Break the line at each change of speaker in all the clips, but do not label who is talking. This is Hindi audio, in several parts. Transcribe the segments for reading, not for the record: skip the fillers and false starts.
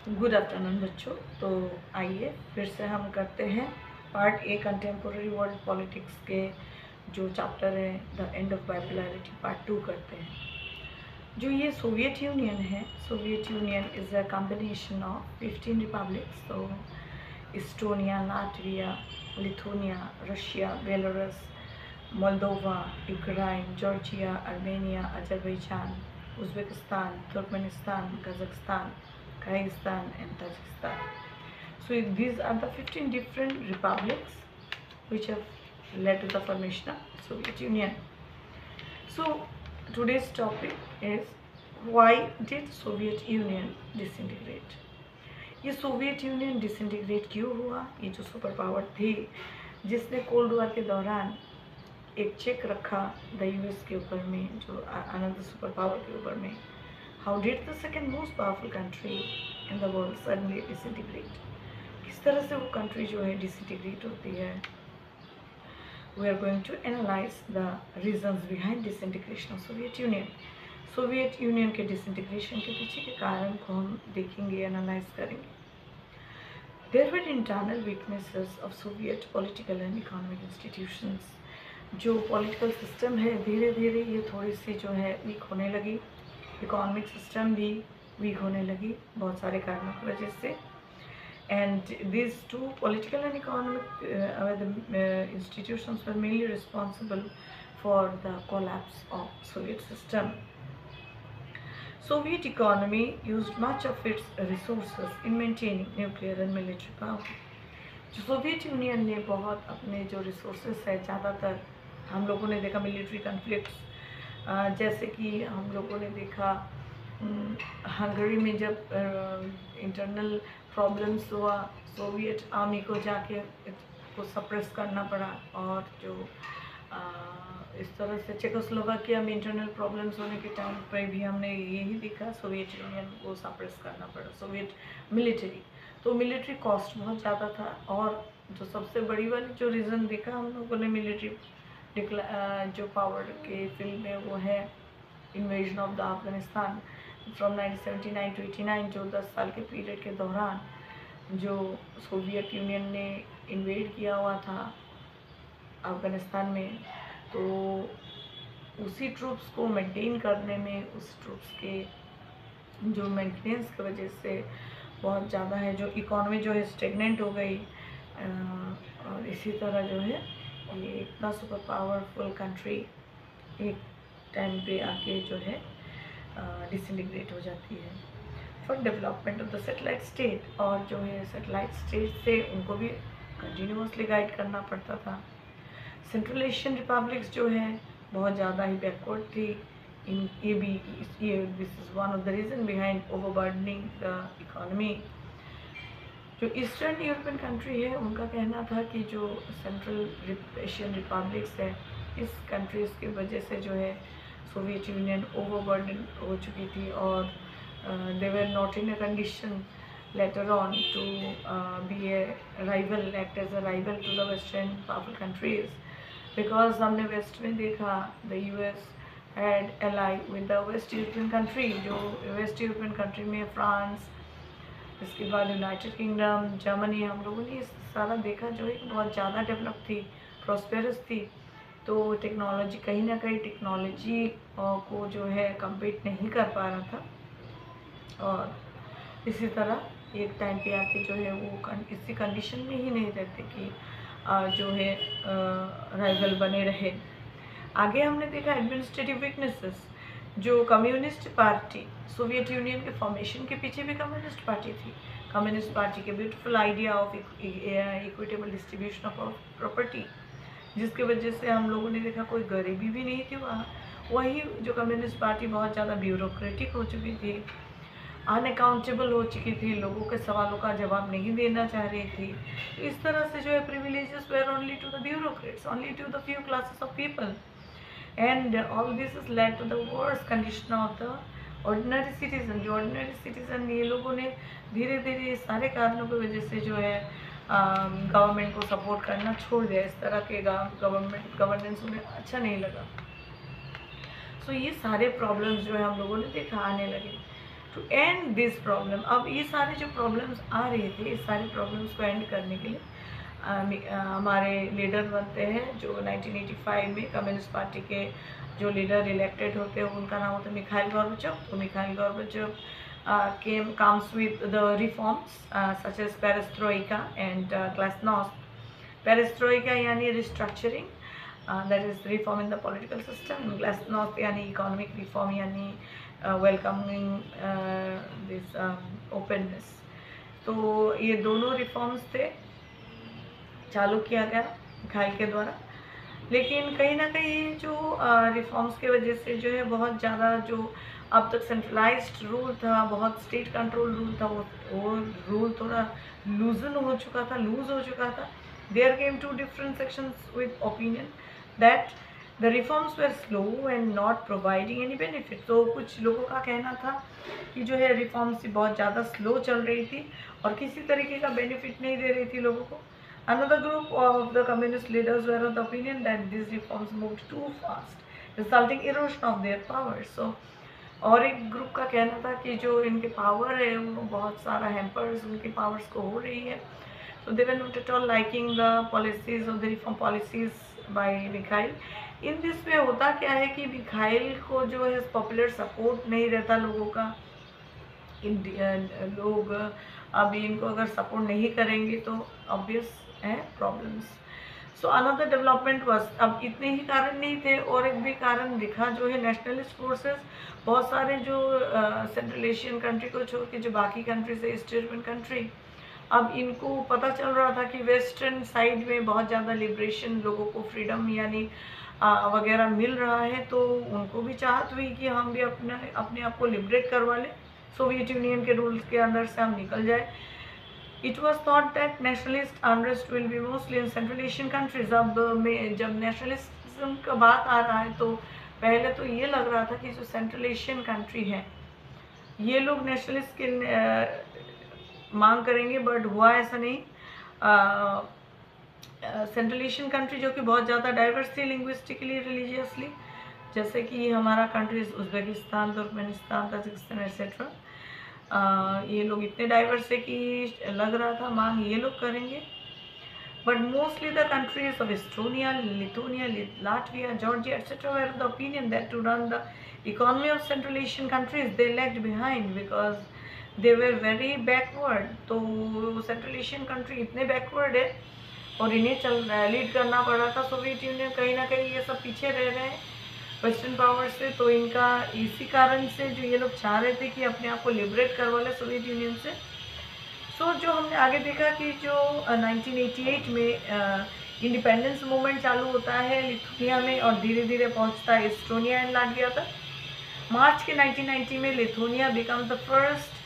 गुड आफ्टरनून बच्चों। तो आइए फिर से हम करते हैं part A contemporary world politics के जो चैप्टर है the end of bipolarity part 2 करते हैं। जो ये सोवियत यूनियन है, Soviet Union is a combination of 15 republics. तो Estonia, Latvia, Lithuania, Russia, Belarus, Moldova, Ukraine, Georgia, Armenia, Azerbaijan, Uzbekistan, Turkmenistan, Kazakhstan, Kyrgyzstan and Tajikistan. So these are the 15 different republics which have led to the formation of Soviet Union. So today's topic is why did Soviet Union disintegrate? ये सोवियत यूनियन डिसइंटीग्रेट क्यों हुआ? ये जो सुपर पावर थी जिसने कोल्ड वॉर के दौरान एक चेक रखा द यूएस के ऊपर में, जो अनदर सुपर पावर के ऊपर में, how did the second most powerful country in the world suddenly disintegrate? किस तरह से वो कंट्री जो है डिसइंटीग्रेट होती है? We are going to analyse the reasons behind disintegration of Soviet Union. Soviet Union के डिसइंटीग्रेशन के पीछे के कारण को हम देखेंगे, एनालाइज करेंगे। There were internal weaknesses of Soviet political and economic institutions. जो पॉलिटिकल सिस्टम है धीरे धीरे ये थोड़ी सी जो है वीक होने लगी, इकोनॉमिक सिस्टम भी वीक होने लगी बहुत सारे कारणों की वजह से। And this two political and economic institutions were mainly responsible for the collapse of Soviet system. Soviet economy used much of its resources in maintaining nuclear and military power. जो सोवियत यूनियन ने बहुत अपने जो रिसोर्सेस है ज़्यादातर हम लोगों ने देखा मिलिट्री कन्फ्लिक्ट्स, जैसे कि हम लोगों ने देखा हंगरी में जब इंटरनल प्रॉब्लम्स हुआ, सोवियत आर्मी को जाके को सप्रेस करना पड़ा। और जो इस तरह से चेकोस्लोवाकिया में इंटरनल प्रॉब्लम्स होने के टाइम पर भी हमने यही देखा, सोवियत यूनियन को सप्रेस करना पड़ा, सोवियत मिलिट्री। तो मिलिट्री कॉस्ट बहुत ज़्यादा था। और जो सबसे बड़ी वाली जो रीज़न देखा हम लोगों ने मिलिट्री जो पावर के फील्ड में, वो है invasion of the Afghanistan from 1979 to 89। जो 10 साल के पीरियड के दौरान जो सोवियत यूनियन ने इन्वेड किया हुआ था अफगानिस्तान में, तो उसी ट्रूप्स को मेंटेन करने में, उस ट्रूप्स के जो मेंटेनेंस की वजह से बहुत ज़्यादा है, जो इकोनॉमी जो है स्टेगनेंट हो गई। और इसी तरह जो है ये इतना सुपर पावरफुल कंट्री एक टाइम पे आके जो है डिसइंटीग्रेट हो जाती है। For development of the satellite state, और जो है सैटेलाइट स्टेट से उनको भी कंटिन्यूसली गाइड करना पड़ता था। सेंट्रल एशियन रिपब्लिक्स जो है बहुत ज़्यादा ही बैकवर्ड थी इन ये भी, this is one of the reason behind overburdening the economy. जो ईस्टर्न यूरोपियन कंट्री है उनका कहना था कि जो सेंट्रल एशियन रिपब्लिक्स है, इस कंट्रीज़ की वजह से जो है सोवियत यूनियन ओवरबर्डन हो चुकी थी, और they were not in a condition later on to be a rival, act as a rival to the western powerful countries, because हमने वेस्ट में देखा the US had ally with the west European country। जो वेस्ट यूरोपियन कंट्री में फ्रांस, इसके बाद यूनाइटेड किंगडम, जर्मनी, हम लोगों ने सारा देखा जो है बहुत ज़्यादा डेवलप थी, प्रॉस्पेरस थी। तो टेक्नोलॉजी कहीं ना कहीं टेक्नोलॉजी को जो है कम्पीट नहीं कर पा रहा था। और इसी तरह एक टाइम पे आके जो है वो इसी कंडीशन में ही नहीं रहते कि जो है राइवल बने रहे। आगे हमने देखा एडमिनिस्ट्रेटिव वीकनेसेस। जो कम्युनिस्ट पार्टी, सोवियत यूनियन के फॉर्मेशन के पीछे भी कम्युनिस्ट पार्टी थी। कम्युनिस्ट पार्टी के beautiful idea of equitable distribution of property, जिसकी वजह से हम लोगों ने देखा कोई गरीबी भी नहीं थी वहाँ। वही जो कम्युनिस्ट पार्टी बहुत ज़्यादा ब्यूरोक्रेटिक हो चुकी थी, अनअकाउंटेबल हो चुकी थी, लोगों के सवालों का जवाब नहीं देना चाह रही थी। तो इस तरह से जो है privileges were only to the bureaucrats, only to the few classes of people, and all this is led to the worst condition of the ordinary citizen. जो ऑर्डिनरी सिटीजन, ये लोगों ने धीरे धीरे सारे कारणों की वजह से जो है गवर्नमेंट को सपोर्ट करना छोड़ दिया। इस तरह के गवर्नेंस उन्हें अच्छा नहीं लगा। सो ये सारे प्रॉब्लम्स जो है हम लोगों ने देखा आने लगे। To end this problem. अब ये सारे जो प्रॉब्लम्स आ रहे थे, इस सारे प्रॉब्लम्स को एंड करने के लिए हमारे लीडर बनते हैं, जो 1985 में कम्युनिस्ट पार्टी के जो लीडर इलेक्टेड होते हैं उनका नाम होता है मिखाइल गोर्बाचोव। तो Mikhail Gorbachev comes with the reforms such as perestroika and glasnost. Perestroika यानी restructuring, that is reform in the political system. Glasnost यानी economic reform, यानी welcoming this openness. तो ये दोनों रिफॉर्म्स थे, चालू किया गया मिखाइल के द्वारा। लेकिन कहीं ना कहीं जो रिफॉर्म्स के वजह से जो है बहुत ज़्यादा जो अब तक सेंट्रलाइज्ड रूल था, बहुत स्टेट कंट्रोल रूल था, वो रूल थोड़ा लूज हो चुका था। There came two different sections with opinion that the reforms were slow and not providing any benefit. तो कुछ लोगों का कहना था कि जो है रिफॉर्म्स बहुत ज़्यादा स्लो चल रही थी और किसी तरीके का बेनिफिट नहीं दे रही थी लोगों को। Another group of the communist leaders were of the opinion that these reforms moved too fast, resulting erosion of their power. So, और एक ग्रुप का कहना था कि जो इनके पावर है वो बहुत सारा हैम्पर्स उनके पावर्स को हो रही है। So they were not at all liking the policies of the reform policies by Mikhail. In this way होता क्या है कि मिखाइल को जो है पॉपुलर सपोर्ट नहीं रहता लोगों का। लोग अभी इनको अगर सपोर्ट नहीं करेंगे तो ऑब्वियस है problems. So another development was, अब इतने ही कारण नहीं थे और एक भी कारण दिखा जो है नेशनलिस्ट फोर्सेस। बहुत सारे जो सेंट्रल एशियन कंट्री को छोड़ के जो बाकी कंट्रीज है, ईस्ट यूरोपियन कंट्री, अब इनको पता चल रहा था कि वेस्टर्न साइड में बहुत ज़्यादा लिबरेशन, लोगों को फ्रीडम यानी वगैरह मिल रहा है। तो उनको भी चाहत हुई कि हम भी अपने आप को लिबरेट करवा लें, सोवियत यूनियन के रूल्स के अंदर से हम निकल जाए। It was thought that nationalist unrest will be mostly in Central Asian countries. अब में जब नेशनलिज्म का बात आ रहा है तो पहले तो ये लग रहा था कि जो सेंट्रल एशियन कंट्री है ये लोग नेशनलिस्ट की मांग करेंगे, बट हुआ ऐसा नहीं। सेंट्रल एशियन कंट्री जो कि बहुत ज़्यादा डाइवर्स थी लिंग्विस्टिकली, रिलीजियसली, जैसे कि हमारा countries Uzbekistan, Turkmenistan, Tajikistan etcetera, ये लोग इतने डाइवर्स है कि लग रहा था मांग ये लोग करेंगे। But mostly the countries of Estonia, Lithuania, Latvia, Georgia etcetera were the opinion that to run the economy of Central Asian countries they lagged behind because they were very backward. तो सेंट्रल एशियन कंट्री इतने बैकवर्ड है और इन्हें लीड करना पड़ रहा था। सोवियत यूनियन कहीं ना कहीं ये सब पीछे रह रहे हैं वेस्टर्न पावर से। तो इनका इसी कारण से जो ये लोग चाह रहे थे कि अपने आप को लिबरेट करवा ले सोवियत यूनियन से। सो जो हमने आगे देखा कि जो 1988 में इंडिपेंडेंस मूवमेंट चालू होता है लिथुनिया में और धीरे धीरे पहुंचता है एस्टोनिया एंड लाटविया तक। मार्च के 1990 में Lithuania become the first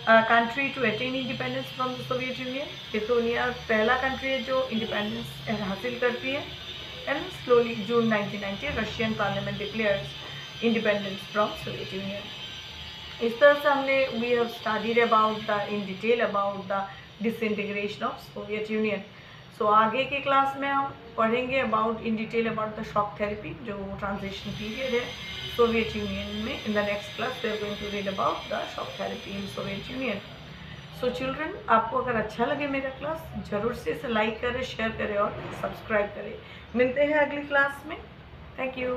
country to attain independence from the Soviet Union. Lithuania पहला कंट्री है जो इंडिपेंडेंस हासिल करती है। And slowly, June 1990, Russian Parliament declares independence from Soviet Union. इस तरह से हमने we have studied about the in detail about the disintegration of Soviet Union. So आगे के क्लास में हम पढ़ेंगे about in detail about the shock therapy, जो transition period है सोवियत यूनियन में। In the next class we are going to read about the shock therapy in Soviet Union. So children, आपको अगर अच्छा लगे मेरा क्लास ज़रूर से इसे लाइक करें, शेयर करें और सब्सक्राइब करें। मिलते हैं अगली क्लास में। Thank you.